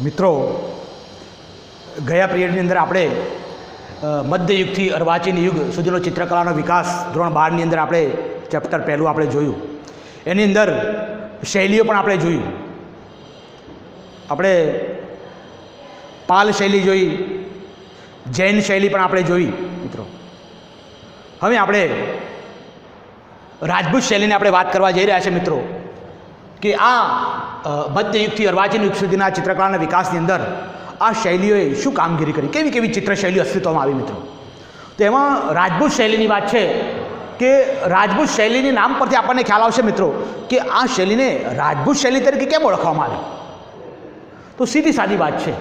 મિત્રો, ગયા પિરિયડની અંદર આપણે મધ્યયુગથી અર્વાચીન યુગ સુધીનો ચિત્રકલાનો વિકાસ ધોરણ 12ની અંદર આપણે ચેપ્ટર પહેલું આપણે જોયું. એની અંદર શૈલીઓ પણ આપણે જોઈ. આપણે પાલ શૈલી જોઈ, જૈન શૈલી પણ આપણે જોઈ. મિત્રો, હવે આપણે રાજપૂત શૈલીની આપણે વાત કરવા જઈ રહ્યા છે. મિત્રો, કે આ મધ્યયુગથી અર્વાચીન યુગ સુધીના ચિત્રકલાના વિકાસની અંદર આ શૈલીઓએ શું કામગીરી કરી, કેવી કેવી ચિત્ર શૈલીઓ અસ્તિત્વમાં આવી. મિત્રો, તો એમાં રાજપૂત શૈલીની વાત છે કે રાજપૂત શૈલીની નામ પરથી આપણને ખ્યાલ આવશે મિત્રો કે આ શૈલીને રાજપૂત શૈલી તરીકે કેમ ઓળખવામાં આવે. તો સીધી સાદી વાત છે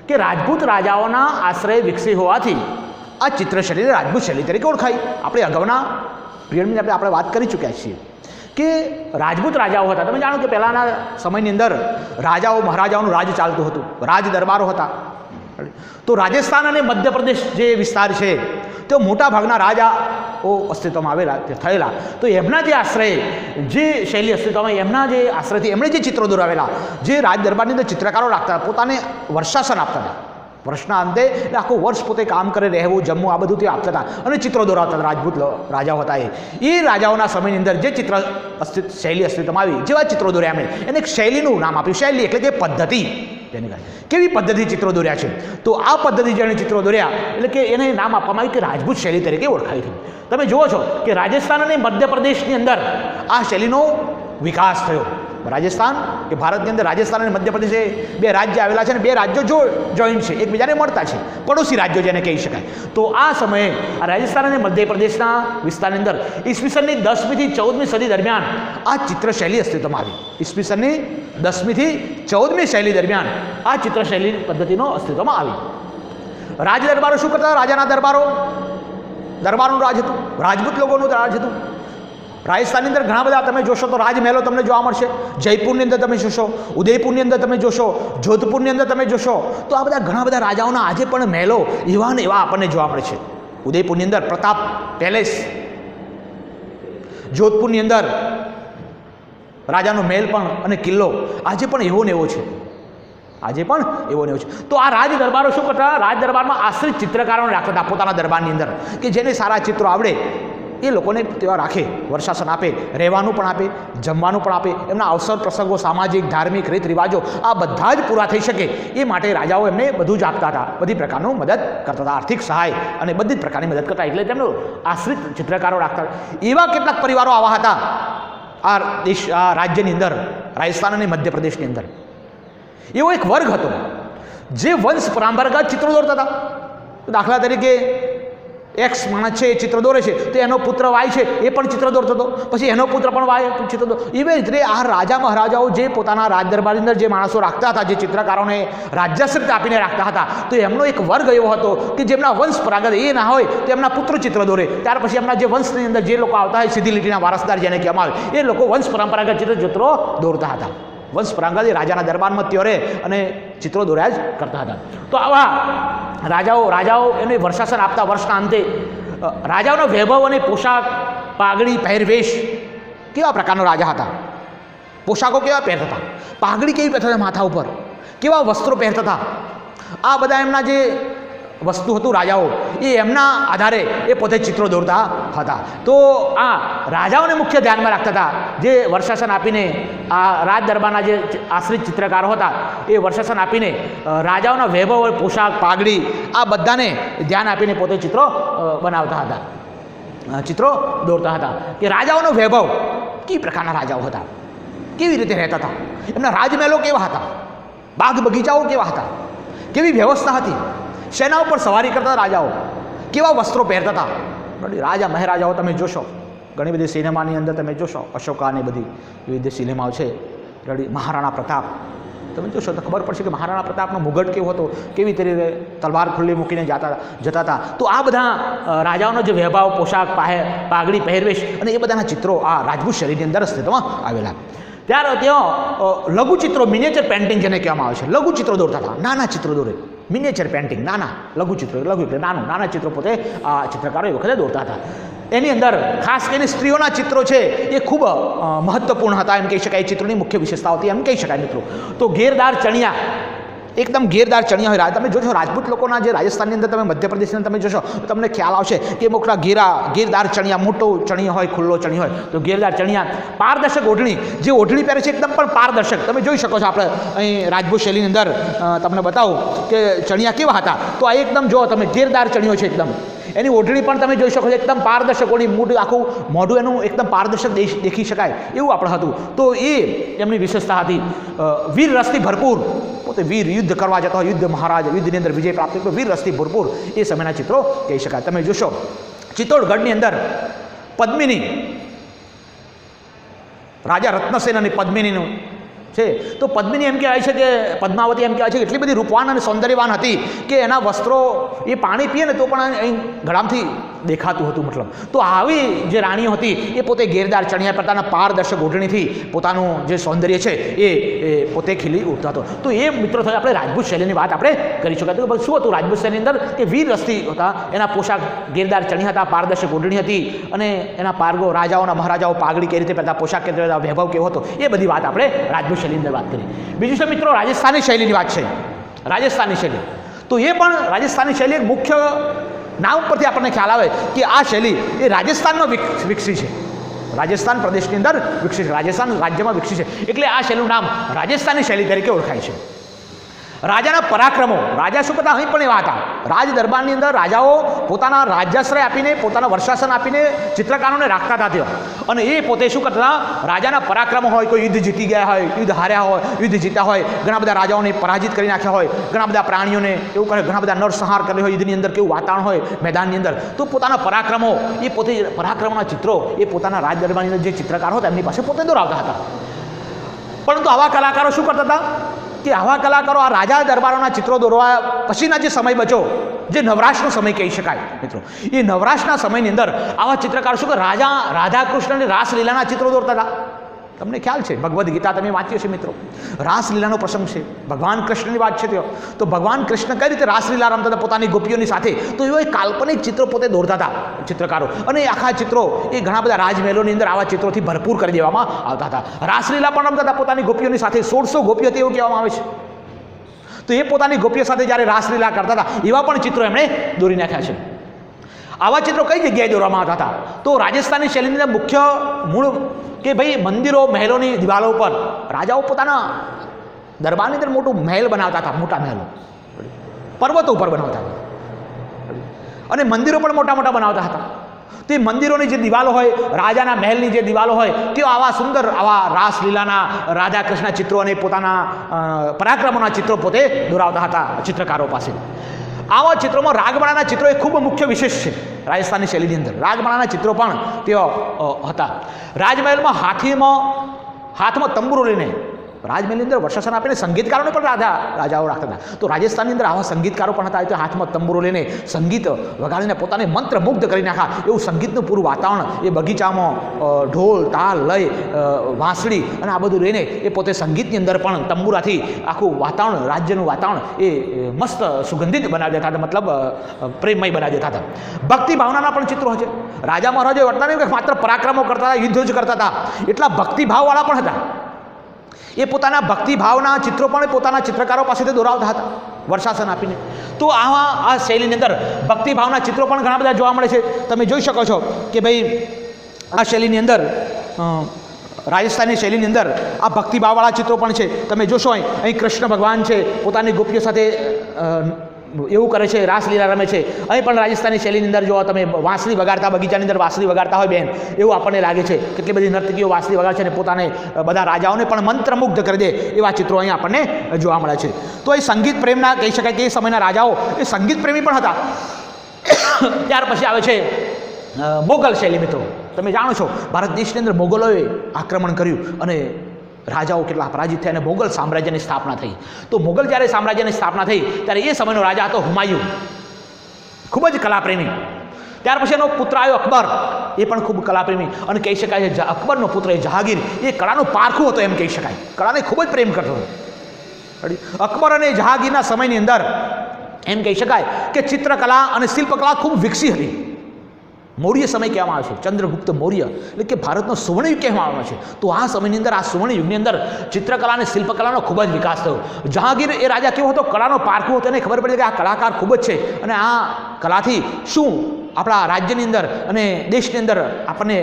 કે રાજપૂત રાજાઓના આશ્રય વિકસી હોવાથી આ ચિત્ર શૈલીને રાજપૂત શૈલી તરીકે ઓળખાઈ. આપણે અગાઉના પિરિયડની આપણે વાત કરી ચૂક્યા છીએ કે રાજપૂત રાજાઓ હતા. તમે જાણો કે પહેલાંના સમયની અંદર રાજાઓ મહારાજાઓનું રાજ ચાલતું હતું, રાજ દરબારો હતા. તો રાજસ્થાન અને મધ્યપ્રદેશ જે વિસ્તાર છે તે મોટા ભાગના રાજાઓ અસ્તિત્વમાં આવેલા થયેલા. તો એમના જે આશ્રય જે શૈલી અસ્તિત્વમાં એમના જે આશ્રયથી એમણે જે ચિત્રો દોરાવેલા, જે રાજ દરબારની અંદર ચિત્રકારો રાખતા, પોતાને વર્ષાસન આપતા હતા. વર્ષના અંતે આખું વર્ષ પોતે કામ કરે, રહેવું, જમવું, આ બધું તે આપતા હતા અને ચિત્રો દોરાવતા હતા. રાજપૂત રાજાઓ હતા. એ રાજાઓના સમયની અંદર જે ચિત્ર શૈલી અસ્તિત્વમાં આવી, જેવા ચિત્રો દોર્યા એમણે, એને એક શૈલીનું નામ આપ્યું. શૈલી એટલે કે પદ્ધતિ. તેને કેવી પદ્ધતિ ચિત્રો દોર્યા છે. તો આ પદ્ધતિ જેણે ચિત્રો દોર્યા એટલે કે એને નામ આપવામાં આવ્યું કે રાજપૂત શૈલી તરીકે ઓળખાઈ હતી. તમે જુઓ છો કે રાજસ્થાન અને મધ્યપ્રદેશની અંદર આ શૈલીનો વિકાસ થયો. રાજસ્થાન કે ભારતની અંદર રાજસ્થાન અને મધ્યપ્રદેશ એ બે રાજ્ય આવેલા છે અને બે રાજ્યો જોઈન્ટ છે, એકબીજાને મળતા છે, પડોશી રાજ્યો જેને કહી શકાય. તો આ સમયે આ રાજસ્થાન અને મધ્યપ્રદેશના વિસ્તારની અંદર ઈસવીસનની 10મી થી 14મી સદી દરમિયાન આ ચિત્ર શૈલી અસ્તિત્વમાં આવી. ઈસવીસનની 10મી થી 14મી શૈલી દરમિયાન આ ચિત્ર શૈલી પદ્ધતિનો અસ્તિત્વમાં આવી. રાજ દરબારો શું કરતા? રાજાના દરબારોનું રાજ હતું, રાજપૂત લોકોનું રાજ હતું. રાજસ્થાનની અંદર ઘણા બધા તમે જોશો તો રાજમહેલો તમને જોવા મળશે. જયપુરની અંદર તમે જોશો, ઉદયપુરની અંદર તમે જોશો, જોધપુરની અંદર તમે જોશો. તો આ બધા ઘણા બધા રાજાઓના આજે પણ મહેલો એવા ને એવા આપણને જોવા મળે છે. ઉદયપુરની અંદર પ્રતાપ પેલેસ, જોધપુરની અંદર રાજાનો મહેલ પણ અને કિલ્લો આજે પણ એવો ને એવો છે. આજે પણ એવો ને એવો છે. તો આ રાજ દરબારો શું કરતા? રાજ દરબારમાં આશ્રિત ચિત્રકારોને રાખતા હતા પોતાના દરબારની અંદર, કે જેને સારા ચિત્રો આવડે એ લોકોને તેવા રાખે, વર્ષાસન આપે, રહેવાનું પણ આપે, જમવાનું પણ આપે. એમના અવસર પ્રસંગો, સામાજિક, ધાર્મિક રીત રિવાજો આ બધા જ પૂરા થઈ શકે એ માટે રાજાઓ એમને બધું જ આપતા હતા, બધી પ્રકારનું મદદ કરતા હતા, આર્થિક સહાય અને બધી જ પ્રકારની મદદ કરતા. એટલે તેમનો આશ્રિત ચિત્રકારો રાખતા. એવા કેટલાક પરિવારો આવા હતા આ રાજ્યની અંદર, રાજસ્થાન અને મધ્યપ્રદેશની અંદર. એવો એક વર્ગ હતો જે વંશ પરંપરાગત ચિત્રો દોરતા હતા. દાખલા તરીકે એક્સ માણસ છે, એ ચિત્ર દોરે છે, તો એનો પુત્ર વાય છે, એ પણ ચિત્ર દોરતો હતો. પછી એનો પુત્ર પણ વાય ચિત્ર દોર. એવી રીતે આ રાજા મહારાજાઓ જે પોતાના રાજ દરબારની અંદર જે માણસો રાખતા હતા, જે ચિત્રકારોને રાજ્યાશ્રિત આપીને રાખતા હતા, તો એમનો એક વર્ગ એવો હતો કે જેમના વંશ પરંપરાગત એ ના હોય તો એમના પુત્ર ચિત્ર દોરે. ત્યાર પછી એમના જે વંશની અંદર જે લોકો આવતા હોય, સીધી લીટીના વારસદાર જેને કહેવામાં આવે, એ લોકો વંશ પરંપરાગત ચિત્રો દોરતા હતા. વંશ પરંપરાગત રાજાના દરબારમાં ત્યોરે અને ચિત્રો દોર્યા જ કરતા હતા. તો આવા રાજાઓ એને વર્ષાસન આપતા. વર્ષના અંતે રાજાઓનો વૈભવ અને પોશાક, પાઘડી, પહેરવેશ કેવા પ્રકારના રાજા હતા, પોશાકો કેવા પહેરતા હતા, પાઘડી કેવી પહેરતા હતા માથા ઉપર, કેવા વસ્ત્રો પહેરતા હતા, આ બધા એમના જે વસ્તુ હતું રાજાઓ એ એમના આધારે એ પોતે ચિત્રો દોરતા હતા. તો આ રાજાઓને મુખ્ય ધ્યાનમાં રાખતા હતા, જે વર્ષાસન આપીને આ રાજ દરબારના જે આશ્રિત ચિત્રકારો હતા એ વર્ષાસન આપીને રાજાઓના વૈભવ, પોશાક, પાઘડી આ બધાને ધ્યાન આપીને પોતે ચિત્રો બનાવતા હતા, ચિત્રો દોરતા હતા. કે રાજાઓનો વૈભવ, કઈ પ્રકારના રાજાઓ હતા, કેવી રીતે રહેતા હતા, એમના રાજમહેલો કેવા હતા, બાગ બગીચાઓ કેવા હતા, કેવી વ્યવસ્થા હતી, સેના ઉપર સવારી કરતા રાજાઓ, કેવા વસ્ત્રો પહેરતા હતા. રાજા મહારાજાઓ તમે જોશો, ઘણી બધી સિનેમાની અંદર તમે જોશો, અશોકાની બધી વિવિધ સિનેમાઓ છે. મહારાણા પ્રતાપ તમે જોશો તો ખબર પડશે કે મહારાણા પ્રતાપનો મુગટ કેવો હતો, કેવી રીતે તલવાર ખુલ્લી મૂકીને જતા હતા. તો આ બધા રાજાઓનો જે વૈભવ, પોશાક, પાઘડી, પહેરવેશ અને એ બધાના ચિત્રો આ રાજપૂત શૈલીની અંદર અસ્તિત્વમાં આવેલા. ત્યારે ત્યાં લઘુચિત્રો, મિનિએચર પેઇન્ટિંગ જેને કહેવામાં આવે છે, લઘુચિત્રો દોરતા હતા. નાના ચિત્રો દોરે, મિનિએચર પેઇન્ટિંગ, નાના લઘુચિત્રો, લઘુ એટલે નાના ચિત્રો પોતે આ ચિત્રકારો એ વખતે દોરતા હતા. એની અંદર ખાસ કરીને સ્ત્રીઓના ચિત્રો છે એ ખૂબ મહત્વપૂર્ણ હતા એમ કહી શકાય. ચિત્રોની મુખ્ય વિશેષતાઓ હતી એમ કહી શકાય મિત્રો. તો ઘેરદાર ચણિયા એકદમ ઘેરદાર ચણિયા હોય. તમે જોશો રાજપૂત લોકોના જે રાજસ્થાનની અંદર તમે મધ્યપ્રદેશની તમે જોશો તો તમને ખ્યાલ આવશે કે મોટા ઘેરદાર ચણિયા, મોટો ચણિયો હોય, ખુલ્લો ચણિયો હોય. તો ઘેરદાર ચણિયા, પારદર્શક ઓઢણી, જે ઓઢણી પહેરે છે એકદમ પણ પારદર્શક. તમે જોઈ શકો છો આપણે અહીં રાજપૂત શૈલીની અંદર તમને બતાવું કે ચણિયા કેવા હતા. તો આ એકદમ જો તમે ઘેરદાર ચણિયો છે એકદમ. એની ઓઢણી પણ તમે જોઈ શકો છો એકદમ પારદર્શક ઓઢણી, મોઢું આખું મોઢું એનું એકદમ પારદર્શક દેખી શકાય એવું આપણે હતું. તો એ એમની વિશેષતા હતી. વીર રસથી ભરપૂર, પોતે વીર, યુદ્ધ કરવા જતો હોય, યુદ્ધ મહારાજ, યુદ્ધની અંદર વિજય પ્રાપ્ત કર્યો, વીર રસથી ભરપૂર એ સમયના ચિત્રો કહી શકાય. તમે જોશો ચિત્તોડગઢની અંદર પદ્મિની, રાજા રત્નસેન અને પદ્મિનીનું છે. તો પદ્મિની એમ કહેવાય છે કે પદ્માવતી એમ કહેવાય છે કે એટલી બધી રૂપવાન અને સૌંદર્યવાન હતી કે એના વસ્ત્રો એ પાણી પીએ ને તો પણ અહીં ગળામથી દેખાતું હતું. મતલબ તો આવી જે રાણીઓ હતી એ પોતે ઘેરદાર ચણિયા પ્રકારના પારદર્શક ઓઢણીથી પોતાનું જે સૌંદર્ય છે એ પોતે ખીલી ઉઠતો હતો. તો એ મિત્રો થયા આપણે રાજપૂત શૈલીની વાત આપણે કરી શકાય. તો શું હતું રાજપૂત શૈલીની અંદર કે વીર રસ્તી હતા, એના પોશાક ઘેરદાર ચણિયા હતા, પારદર્શક ઓઢણી હતી અને એના પારગો, રાજાઓના મહારાજાઓ પાઘડી કઈ રીતે પહેરતા, પોશાક કેવી રીતે, વૈભવ કેવો હતો, એ બધી વાત આપણે રાજપૂત શૈલીની અંદર વાત કરી. બીજું છે મિત્રો રાજસ્થાની શૈલીની વાત છે. રાજસ્થાની શૈલી, તો એ પણ રાજસ્થાની શૈલી એક મુખ્ય નામ પરથી આપણને ખ્યાલ આવે કે આ શૈલી એ રાજસ્થાનમાં વિકસી છે. રાજસ્થાન પ્રદેશની અંદર વિકસી છે, રાજસ્થાન રાજ્યમાં વિકસી છે. એટલે આ શૈલીનું નામ રાજસ્થાની શૈલી તરીકે ઓળખાય છે. રાજાના પરાક્રમો, રાજા શું કરતા અહીં પણ એવા હતા. રાજ દરબારની અંદર રાજાઓ પોતાના રાજ્યાશ્રય આપીને, પોતાના વર્ષાસન આપીને ચિત્રકારોને રાખતા હતા ત્યાં. અને એ પોતે શું કરતા, રાજાના પરાક્રમો હોય, કોઈ યુદ્ધ જીતી ગયા હોય, યુદ્ધ હાર્યા હોય, યુદ્ધ જીત્યા હોય, ઘણા બધા રાજાઓને પરાજિત કરી નાખ્યા હોય, ઘણા બધા પ્રાણીઓને એવું કરે, ઘણા બધા નરસંહાર કર્યો હોય, યુદ્ધની અંદર કેવું વાતાવરણ હોય મેદાનની અંદર, તો પોતાના પરાક્રમો, એ પોતે પરાક્રમના ચિત્રો એ પોતાના રાજ દરબારની અંદર જે ચિત્રકારો હતા એમની પાસે પોતે દોરાવતા હતા. પરંતુ આવા કલાકારો શું કરતા હતા કે આવા કલાકારો આ રાજા દરબારોના ચિત્રો દોરવા પછીના જે સમય બચ્યો, જે નવરાશનો સમય કહી શકાય મિત્રો, એ નવરાશના સમયની અંદર આવા ચિત્રકારો શું કે રાધા કૃષ્ણની રાસલીલાના ચિત્રો દોરતા હતા. તમને ખ્યાલ છે ભગવદ્ ગીતા તમે વાંચ્યું છે મિત્રો, રાસલીલાનો પ્રસંગ છે, ભગવાન કૃષ્ણની વાત છે ત્યાં. તો ભગવાન કૃષ્ણ કઈ રીતે રાસલીલા રમતા હતા પોતાની ગોપીઓની સાથે, તો એવા કાલ્પનિક ચિત્રો પોતે દોરતા હતા ચિત્રકારો. અને આખા ચિત્રો એ ઘણા બધા રાજમહેલોની અંદર આવા ચિત્રોથી ભરપૂર કરી દેવામાં આવતા હતા. રાસલીલા પણ રમતા હતા પોતાની ગોપીઓની સાથે. 1600 ગોપીઓ હતી એવું કહેવામાં આવે છે. તો એ પોતાની ગોપીઓ સાથે જ્યારે રાસલીલા કરતા હતા એવા પણ ચિત્રો એમણે દોરી નાખ્યા છે. આવા ચિત્રો કઈ જગ્યાએ દોરવામાં આવતા હતા? તો રાજસ્થાની શૈલીની અંદર મુખ્ય મૂળ કે ભાઈ મંદિરો, મહેલોની દિવાલો ઉપર રાજાઓ પોતાના દરબારની અંદર મોટું મહેલ બનાવતા હતા, મોટા મહેલો પર્વતો ઉપર બનાવતા હતા અને મંદિરો પણ મોટા મોટા બનાવતા હતા. તે મંદિરોની જે દિવાલો હોય, રાજાના મહેલની જે દિવાલો હોય, તેઓ આવા સુંદર આવા રાસલીલાના રાધા કૃષ્ણ ચિત્રો અને પોતાના પરાક્રમોના ચિત્રો પોતે દોરાવતા હતા ચિત્રકારો પાસે. આવા ચિત્રોમાં રાગમાળાના ચિત્રો એ ખૂબ મુખ્ય વિશેષ છે રાજસ્થાનની શૈલીની અંદર. રાગમાળાના ચિત્રો પણ તેઓ હતા. રાજમહેલમાં હાથમાં તંબુરો લઈને રાજમહેલની અંદર વર્ષાસન આપીને સંગીતકારોને પણ રાજાઓ રાખતા હતા. તો રાજસ્થાનની અંદર આવા સંગીતકારો પણ હતા. તો હાથમાં તંબુરો લઈને સંગીત વગાડીને પોતાને મંત્રમુગ્ધ કરી નાખા એવું સંગીતનું પૂરું વાતાવરણ, એ બગીચામાં ઢોલ, તાલ, લય, વાંસળી અને આ બધું લઈને એ પોતે સંગીતની અંદર પણ તંબુરાથી આખું વાતાવરણ, રાજ્યનું વાતાવરણ એ મસ્ત સુગંધિત બનાવી દેતા હતા, મતલબ પ્રેમમય બનાવી દેતા હતા. ભક્તિ ભાવનાના પણ ચિત્રો છે. રાજા મહારાજા વર્તા નહીં કે માત્ર પરાક્રમો કરતા હતા, યુદ્ધ જ કરતા હતા, એટલા ભક્તિભાવવાળા પણ હતા. એ પોતાના ભક્તિભાવના ચિત્રો પણ પોતાના ચિત્રકારો પાસેથી દોરાવતા હતા વર્ષાસન આપીને. તો આ શૈલીની અંદર ભક્તિભાવના ચિત્રો પણ ઘણા બધા જોવા મળે છે. તમે જોઈ શકો છો કે ભાઈ આ શૈલીની અંદર, રાજસ્થાની શૈલીની અંદર આ ભક્તિભાવવાળા ચિત્રો પણ છે. તમે જોશો અહીં કૃષ્ણ ભગવાન છે પોતાની ગોપીઓ સાથે એવું કરે છે, રાસલીલા રમે છે. અહીં પણ રાજસ્થાની શૈલીની અંદર જો તમે વાંસળી વગાડતા, બગીચાની અંદર વાંસળી વગાડતા હોય બેન, એવું આપણને લાગે છે. કેટલી બધી નર્તકીઓ વાંસળી વગાડે છે અને પોતાને બધા રાજાઓને પણ મંત્રમુગ્ધ કરી દે એવા ચિત્રો અહીં આપણને જોવા મળે છે. તો એ સંગીત પ્રેમના કહી શકાય કે એ સમયના રાજાઓ એ સંગીત પ્રેમી પણ હતા. ત્યાર પછી આવે છે મોગલ શૈલી. મિત્રો તમે જાણો છો ભારત દેશની અંદર મોગલોએ આક્રમણ કર્યું અને રાજાઓ કેટલા પરાજિત થયા અને મોગલ સામ્રાજ્યની સ્થાપના થઈ. તો મોગલ જ્યારે સામ્રાજ્યની સ્થાપના થઈ ત્યારે એ સમયનો રાજા હતો હુમાયુન, ખૂબ જ કલાપ્રેમી. ત્યાર પછી એનો પુત્ર આવ્યો અકબર, એ પણ ખૂબ કલાપ્રેમી અને કહી શકાય છે અકબરનો પુત્ર એ જહાંગીર એ કળાનું પારખું હતો એમ કહી શકાય. કળાને ખૂબ જ પ્રેમ કરતો હતો. અકબર અને જહાંગીરના સમયની અંદર એમ કહી શકાય કે ચિત્રકલા અને શિલ્પકલા ખૂબ વિકસી હતી. મૌર્ય સમય કહેવામાં આવે છે, ચંદ્રગુપ્ત મૌર્ય એટલે કે ભારતનો સુવર્ણયુગ કહેવામાં આવે છે. તો આ સમયની અંદર, આ સુવર્ણયુગની અંદર ચિત્રકલા અને શિલ્પકલાનો ખૂબ જ વિકાસ થયો. જહાંગીર એ રાજા કેવો હતો, કળાનો પારખું હતો, એને ખબર પડી કે આ કલાકાર ખૂબ જ છે અને આ કલાથી શું આપણા રાજ્યની અંદર અને દેશની અંદર આપણને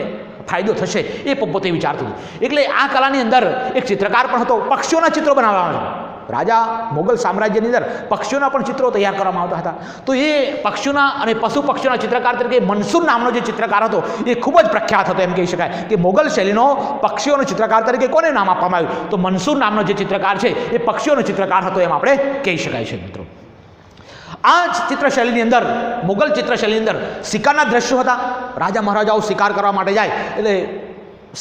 ફાયદો થશે એ પોતે વિચારતું હતું. એટલે આ કલાની અંદર એક ચિત્રકાર પણ હતો, પક્ષીઓના ચિત્રો બનાવવામાં આવે. રાજા મોગલ સામ્રાજ્યની અંદર પક્ષીઓના પણ ચિત્રો તૈયાર કરવામાં આવતા હતા. તો એ પક્ષીઓના અને પશુ પક્ષીઓના ચિત્રકાર તરીકે મનસૂર નામનો જે ચિત્રકાર હતો એ ખૂબ જ પ્રખ્યાત હતો. એમ કહી શકાય કે મોગલ શૈલીનો પક્ષીઓનો ચિત્રકાર તરીકે કોને નામ આપવામાં આવ્યું? તો મનસૂર નામનો જે ચિત્રકાર છે એ પક્ષીઓનો ચિત્રકાર હતો એમ આપણે કહી શકાય છે મિત્રો. આ ચિત્રશૈલીની અંદર, મોગલ ચિત્રશૈલીની અંદર શિકારના દ્રશ્યો હતા. રાજા મહારાજાઓ શિકાર કરવા માટે જાય એટલે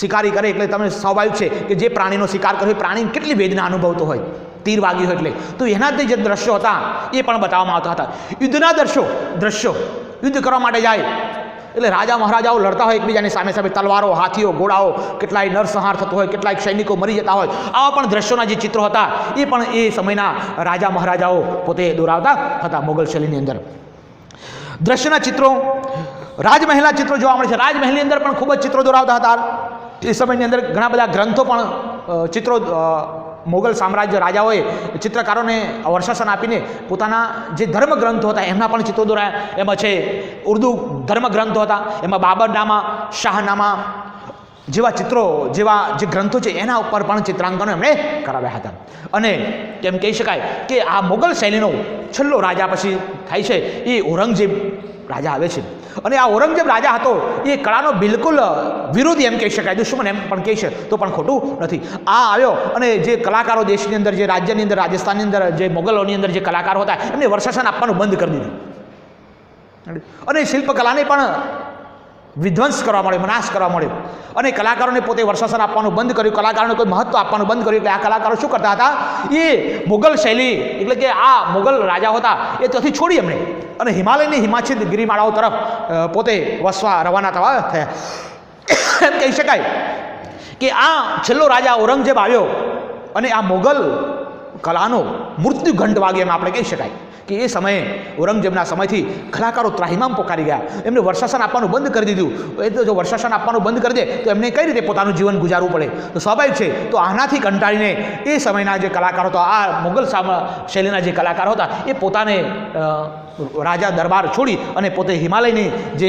શિકારી કરે એટલે તમે સ્વાભાવિક છે કે જે પ્રાણીનો શિકાર કર્યો એ પ્રાણી કેટલી વેદના અનુભવતો હોય, તીર વાગ્યું હોય એટલે. તો એના જે દ્રશ્યો હતા એ પણ બતાવવામાં આવતા હતા. યુદ્ધના દ્રશ્યો યુદ્ધ કરવા માટે જાય એટલે રાજા મહારાજાઓ લડતા હોય એકબીજાની સામે સામે, તલવારો, હાથીઓ, ઘોડાઓ, કેટલાય નરસંહાર થતો હોય, કેટલાય સૈનિકો મરી જતા હોય. આવા પણ દ્રશ્યોના જે ચિત્રો હતા એ પણ એ સમયના રાજા મહારાજાઓ પોતે દોરાવતા હતા મોગલ શૈલીની અંદર. દ્રશ્યના ચિત્રો, રાજમહેલના ચિત્રો જોવા મળે છે. રાજમહેલની અંદર પણ ખૂબ જ ચિત્રો દોરાવતા હતા. એ સમયની અંદર ઘણા બધા ગ્રંથો પણ ચિત્રો મોગલ સામ્રાજ્ય રાજાઓએ ચિત્રકારોને વર્ષાસન આપીને પોતાના જે ધર્મગ્રંથો હતા એમના પણ ચિત્રો દોરાયા. એમાં છે ઉર્દુ ધર્મગ્રંથો હતા, એમાં બાબરનામા, શાહનામા જેવા ચિત્રો, જેવા જે ગ્રંથો છે એના ઉપર પણ ચિત્રાંકનો એમણે કરાવ્યા હતા. અને એમ કહી શકાય કે આ મોગલ શૈલીનો છેલ્લો રાજા પછી થાય છે એ ઔરંગઝેબ રાજા આવે છે. અને આ ઔરંગઝેબ રાજા હતો એ કળાનો બિલકુલ વિરોધી એમ કહી શકાય, દુશ્મન એમ પણ કહી છે તો પણ ખોટું નથી. આ આવ્યો અને જે કલાકારો દેશની અંદર, જે રાજ્યની અંદર, રાજસ્થાનની અંદર જે મોગલોની અંદર જે કલાકારો હતા એમને વર્ષાસન આપવાનું બંધ કરી દીધું અને શિલ્પકલાને પણ વિધ્વંસ કરવા મળ્યો, નાશ કરવા મળ્યો અને કલાકારોને પોતે વર્ષાસન આપવાનું બંધ કર્યું, કલાકારોને કોઈ મહત્વ આપવાનું બંધ કર્યું. એટલે આ કલાકારો શું કરતા હતા, એ મોગલ શૈલી એટલે કે આ મોગલ રાજાઓ હતા એ ત્યાંથી છોડી એમણે અને હિમાલયની હિમાચ્છાદિત ગિરિમાળાઓ તરફ પોતે વસવા રવાના થયા. એમ કહી શકાય કે આ છેલ્લો રાજા ઔરંગઝેબ આવ્યો અને આ મોગલ કલાનો મૃત્યુ ઘંટ વાગ્યો એમ આપણે કહી શકાય કે એ સમયે ઔરંગઝેબના સમયથી કલાકારો ત્રાહિમામ પોકારી ગયા. એમને વર્ષાસન આપવાનું બંધ કરી દીધું. એ તો જો વર્ષાસન આપવાનું બંધ કરી દે તો એમને કઈ રીતે પોતાનું જીવન ગુજારવું પડે? તો સ્વાભાવિક છે. તો આનાથી કંટાળીને એ સમયના જે કલાકારો હતા, આ મોગલ શૈલીના જે કલાકારો હતા એ પોતાને રાજા દરબાર છોડી અને પોતે હિમાલયની જે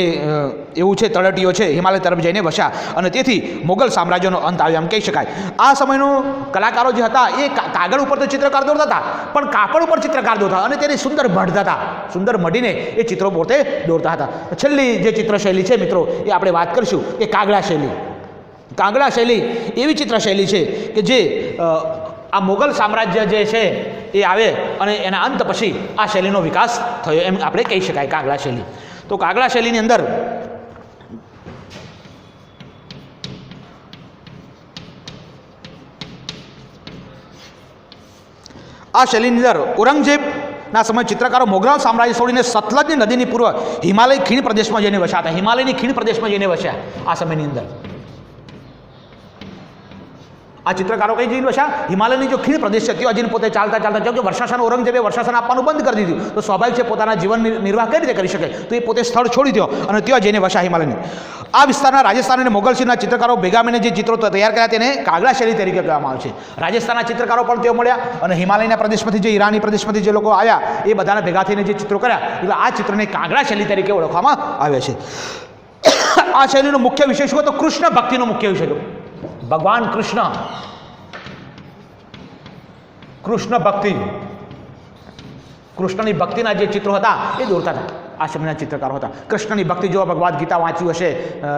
એવું છે તળેટીઓ છે હિમાલય તરફ જઈને વસ્યા અને તેથી મોગલ સામ્રાજ્યનો અંત આવ્યો એમ કહી શકાય. આ સમયનો કલાકારો જે હતા એ કાગળ ઉપર તો ચિત્રકાર દોરતા હતા પણ કાપડ ઉપર ચિત્રકાર દોરતા અને તેને સુંદર મઢતા હતા. સુંદર મઢીને એ ચિત્રો પોતે દોરતા હતા. છેલ્લી જે ચિત્રશૈલી છે મિત્રો એ આપણે વાત કરીશું કે કાગડા શૈલી. કાગડા શૈલી એવી ચિત્રશૈલી છે કે જે આ મોગલ સામ્રાજ્ય જે છે એ આવે અને એના અંત પછી આ શૈલીનો વિકાસ થયો એમ આપણે કહી શકાય. કાગડા શૈલી, તો કાગડા શૈલીની અંદર આ શૈલીની અંદર ઔરંગઝેબના સમય ચિત્રકારો મોગલ સામ્રાજ્ય છોડીને સતલજની નદીની પૂર્વ હિમાલય ખીણ પ્રદેશમાં જઈને વસ્યા હતા. હિમાલયની ખીણ પ્રદેશમાં જઈને વસ્યા આ સમયની અંદર. આ ચિત્રકારો કઈ જઈને વસ્યા? હિમાલયની જો ખીણ પ્રદેશ છે ત્યાં જઈને પોતે ચાલતા ચાલતા જો કે વર્ષાસન ઔરંગઝેબે વર્ષાસન આપવાનું બંધ કરી દીધું તો સ્વાભાવિક છે પોતાના જીવન નિર્વાહ કઈ રીતે કરી શકે? તો એ પોતે સ્થળ છોડી દો અને ત્યાં જઈને વસ્યા હિમાલયની. આ વિસ્તારના રાજસ્થાન અને મોગલ શૈલીના ચિત્રકારો ભેગા મળીને જે ચિત્રો તૈયાર કર્યા તેને કાગડા શૈલી તરીકે કહેવામાં આવે છે. રાજસ્થાનના ચિત્રકારો પણ તેઓ મળ્યા અને હિમાલયના પ્રદેશમાંથી જે ઈરાની પ્રદેશમાંથી જે લોકો આવ્યા એ બધાને ભેગા થઈને જે ચિત્રો કર્યા એટલે આ ચિત્રને કાગડા શૈલી તરીકે ઓળખવામાં આવે છે. આ શૈલીનો મુખ્ય વિષય શું હતો? કૃષ્ણ ભક્તિનો મુખ્ય વિષય હતો. ભગવાન કૃષ્ણ ભક્તિ, કૃષ્ણની ભક્તિના જે ચિત્રો હતા એ દોરતા હતા આ સમયના ચિત્રકારો હતા. કૃષ્ણની ભક્તિ જો ભગવદ્ ગીતા વાંચ્યું હશે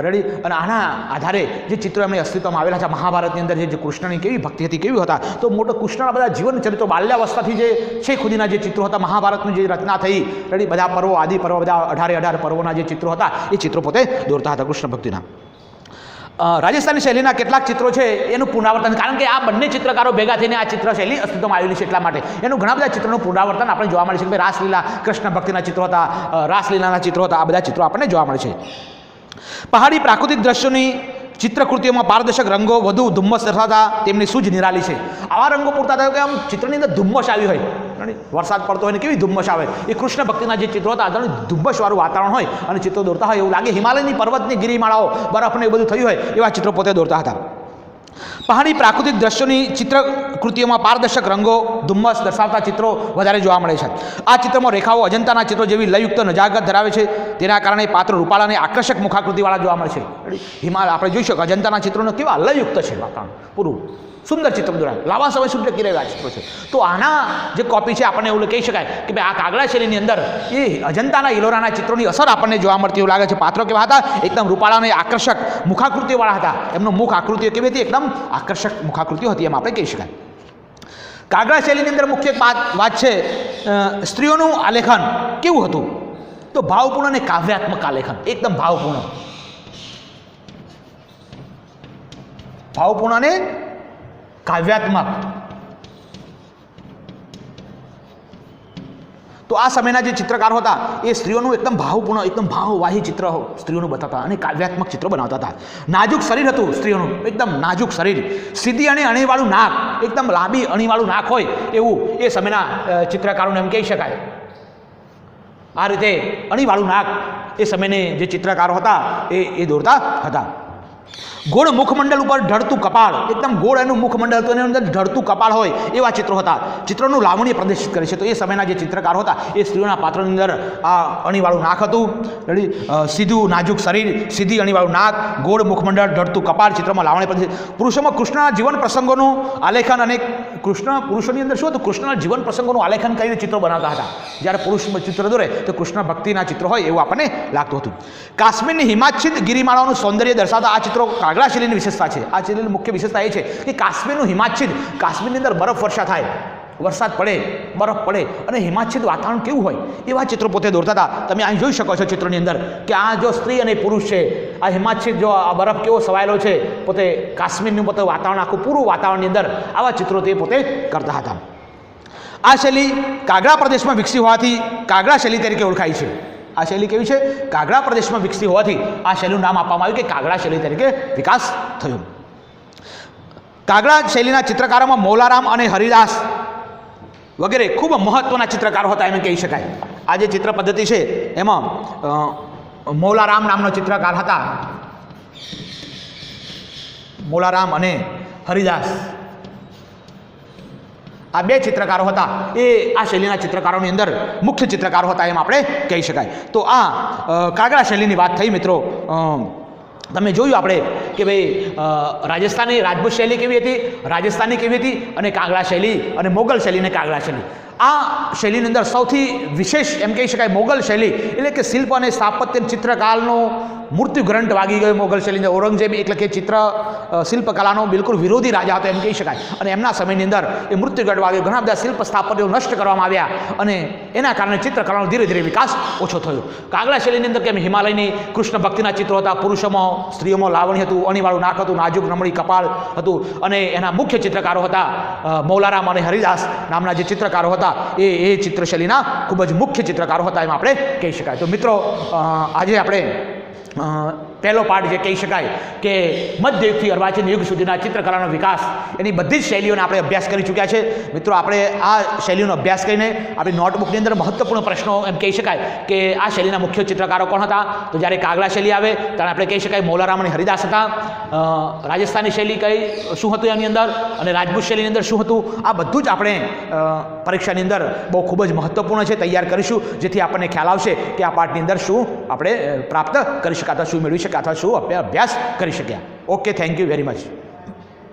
રેડી અને આના આધારે જે ચિત્રો એમને અસ્તિત્વમાં આવેલા છે મહાભારતની અંદર જે કૃષ્ણની કેવી ભક્તિ હતી કેવી હતા તો મોટો કૃષ્ણના બધા જીવન ચરિત્રો બાલ્યાવસ્થાથી જે છે ખુદીના જે ચિત્રો હતા મહાભારતની જે રચના થઈ રેડી બધા પર્વો આદિ પર્વો બધા 18 પર્વોના જે ચિત્રો હતા એ ચિત્રો પોતે દોરતા હતા કૃષ્ણ ભક્તિના. રાજસ્થાની શૈલીના કેટલાક ચિત્રો છે એનું પુનરાવર્તન, કારણ કે આ બંને ચિત્રકારો ભેગા થઈને આ ચિત્ર શૈલી અસ્તિત્વમાં આવેલી છે એટલા માટે એનું ઘણા બધા ચિત્રોનું પુનરાવર્તન આપણે જોવા મળે છે કે રાસલીલા, કૃષ્ણ ભક્તિના ચિત્રો હતા, રાસલીલાના ચિત્રો હતા, આ બધા ચિત્રો આપણને જોવા મળે છે. પહાડી પ્રાકૃતિક દ્રશ્યોની ચિત્રકૃતિઓમાં પારદર્શક રંગો વધુ ધુમ્મસ દર્શાવતા તેમની સૂઝ નિરાલી છે. આવા રંગો પૂરતા થયો કે આમ ચિત્રની અંદર ધુમ્મસ આવી હોય, વરસાદ પડતો હોય ને કેવી ધુમ્મસ આવે, એ કૃષ્ણ ભક્તિના જે ચિત્રો હતા ધુમ્મસવાળું વાતાવરણ હોય અને ચિત્રો દોરતા હોય એવું લાગે. હિમાલયની પર્વતની ગિરિમાળાઓ બરફને એ બધું થયું હોય એવા ચિત્રો પોતે દોરતા હતા. પહાડી પ્રાકૃતિક દ્રશ્યોની ચિત્રકૃતિઓમાં પારદર્શક રંગો ધુમ્મસ દર્શાવતા ચિત્રો વધારે જોવા મળે છે. આ ચિત્રમાં રેખાઓ અજંતાના ચિત્રો જેવી લયયુક્ત નજાકત ધરાવે છે. તેના કારણે પાત્રો રૂપાળા અને આકર્ષક મુખાકૃતિવાળા જોવા મળે છે. હિમાલય આપણે જોઈ શકીએ અજંતાના ચિત્રોનો કેવા લયયુક્ત છે વાતાવરણ પૂરું સુંદર ચિત્ર દોરાય, લાંબા સમય સુધી ટકી રહેલા ચિત્રો છે. તો આના જે કોપી છે આપણને એવું કહી શકાય કે ભાઈ આ કાગડા શૈલીની અંદર એ અજંતાના ઇલોરાના ચિત્રોની અસર આપણને જોવા મળતી એવું લાગે છે. પાત્રો કેવા હતા? એકદમ રૂપાળા અને આકર્ષક મુખાકૃતિવાળા હતા. એમનો મુખ આકૃતિઓ કેવી હતી? એકદમ આકર્ષક મુખાકૃતિઓ હતી એમ આપણે કહી શકાય. કાગડા શૈલીની અંદર મુખ્ય વાત છે સ્ત્રીઓનું આલેખન કેવું હતું? તો ભાવપૂર્ણ અને કાવ્યાત્મક આલેખન, એકદમ ભાવપૂર્ણ અને કાવ્યાત્મક. તો આ સમયના જે ચિત્રકારો હતા એ સ્ત્રીઓનું એકદમ ભાવપૂર્ણ, એકદમ ભાવવાહી ચિત્ર સ્ત્રીઓનું બતાવતા અને કાવ્યાત્મક ચિત્રો બનાવતા હતા. નાજુક શરીર હતું સ્ત્રીઓનું, એકદમ નાજુક શરીર, સીધી અને અણીવાળું નાક, એકદમ લાંબી અણીવાળું નાક હોય એવું એ સમયના ચિત્રકારોને એમ કહી શકાય. આ રીતે અણીવાળું નાક એ સમયને જે ચિત્રકારો હતા એ દોરતા હતા. ગોળ મુખમંડળ ઉપર ઢળતું કપાળ, એકદમ ગોળ એનું મુખમંડળ હતું, એની અંદર ઢળતું કપાળ હોય એવા ચિત્રો હતા. ચિત્રોનું લાવણ્ય પ્રદર્શિત કરે છે. તો એ સમયના જે ચિત્રકારો હતા એ સ્ત્રીઓના પાત્રોની અંદર આ અણીવાળું નાક હતું, સીધું નાજુક શરીર, સીધી અણીવાળું નાક, ગોળ મુખમંડળ, ઢળતું કપાળ, ચિત્રમાં લાવણ્ય પ્રદર્શિત. પુરુષોમાં કૃષ્ણના જીવન પ્રસંગોનું આલેખન અને પુરુષોની અંદર શું હતું? કૃષ્ણના જીવન પ્રસંગોનું આલેખન કરીને ચિત્રો બનાવતા હતા. જ્યારે પુરુષ ચિત્ર દોરે તો કૃષ્ણ ભક્તિના ચિત્રો હોય એવું આપણને લાગતું હતું. કાશ્મીરની હિમાચ્છિદ ગિરિમાળાઓનું સૌંદર્ય દર્શાવતા આ ચિત્રો કાગડા શૈલીની વિશેષતા છે. આ શૈલીની મુખ્ય વિશેષતા એ છે કે કાશ્મીરનું હિમાચ્છિદ, કાશ્મીરની અંદર બરફ વર્ષા થાય, વરસાદ પડે, બરફ પડે અને હિમાચ્છિદ વાતાવરણ કેવું હોય એવા ચિત્રો પોતે દોરતા હતા. તમે અહીં જોઈ શકો છો ચિત્રોની અંદર કે આ જો સ્ત્રી અને પુરુષ છે, આ હિમાચ્છિદ જો આ બરફ કેવો સવાયેલો છે, પોતે કાશ્મીરનું પોતે વાતાવરણ, આખું પૂરું વાતાવરણની અંદર આવા ચિત્રો તે પોતે કરતા હતા. આ શૈલી કાગડા પ્રદેશમાં વિકસી હોવાથી કાગડા શૈલી તરીકે ઓળખાય છે. આ શૈલી કેવી છે? કાગડા પ્રદેશમાં વિકસી હોવાથી આ શૈલીનું નામ આપવામાં આવ્યું કે કાગડા શૈલી તરીકે વિકાસ થયો. કાગડા શૈલીના ચિત્રકારોમાં મૌલારામ અને હરિદાસ વગેરે ખૂબ મહત્વના ચિત્રકારો હતા એમ કહી શકાય. આ જે ચિત્ર પદ્ધતિ છે એમાં મૌલારામ નામનો ચિત્રકાર હતા. મૌલારામ અને હરિદાસ આ બે ચિત્રકારો હતા એ આ શૈલીના ચિત્રકારોની અંદર મુખ્ય ચિત્રકારો હતા એમ આપણે કહી શકાય. તો આ કાગડા શૈલીની વાત થઈ મિત્રો. તમે જોયું આપણે કે ભાઈ રાજસ્થાની રાજપૂત શૈલી કેવી હતી, રાજસ્થાની કેવી હતી, અને કાગડા શૈલી અને મોગલ શૈલી અને કાગડા શૈલી. આ શૈલીની અંદર સૌથી વિશેષ એમ કહી શકાય મોગલ શૈલી, એટલે કે શિલ્પ અને સ્થાપત્ય ચિત્રકાલનો મૃત્યુ ગ્રંથ વાગી ગયો મોગલ શૈલીની. ઔરંગઝેબ એટલે કે ચિત્ર શિલ્પકલાનો બિલકુલ વિરોધી રાજા હતો એમ કહી શકાય. અને એમના સમયની અંદર એ મૃત્યુ ગ્રંથ વાગ્યો, ઘણા બધા શિલ્પ સ્થાપત્યો નષ્ટ કરવામાં આવ્યા અને એના કારણે ચિત્રકલાનો ધીરે ધીરે વિકાસ ઓછો થયો. કાગડા શૈલીની અંદર કેમ હિમાલયની કૃષ્ણ ભક્તિના ચિત્રો હતા, પુરુષોમાં સ્ત્રીઓમાં લાવણી હતું, અણીવાળું નાક હતું, નાજુક નમણી કપાળ હતું, અને એના મુખ્ય ચિત્રકારો હતા મૌલારામ અને હરિદાસ નામના જે ચિત્રકારો હતા એ ચિત્રશૈલીના ખૂબ જ મુખ્ય ચિત્રકારો હતા એમ આપણે કહી શકાય. તો મિત્રો આજે આપણે પહેલો પાઠ જે કહી શકાય કે મધ્યયુગથી અર્વાચીન યુગ સુધીના ચિત્રકલાનો વિકાસ એની બધી જ શૈલીઓનો આપણે અભ્યાસ કરી ચૂક્યા છે. મિત્રો આપણે આ શૈલીનો અભ્યાસ કરીને આપણી નોટબુકની અંદર મહત્વપૂર્ણ પ્રશ્નો એમ કહી શકાય કે આ શૈલીના મુખ્ય ચિત્રકારો કોણ હતા? તો જ્યારે કાગડા શૈલી આવે ત્યારે આપણે કહી શકાય મૌલારામ અને હરિદાસ હતા. રાજસ્થાની શૈલી કઈ શું હતું એની અંદર, અને રાજપૂત શૈલીની અંદર શું હતું, આ બધું જ આપણે પરીક્ષાની અંદર બહુ ખૂબ જ મહત્વપૂર્ણ છે, તૈયાર કરીશું, જેથી આપણને ખ્યાલ આવશે કે આ પાઠની અંદર શું આપણે પ્રાપ્ત કરી શકાતા, શું મેળવી શકાતા, શું આપણે અભ્યાસ કરી શક્યા. Okay, thank you very much.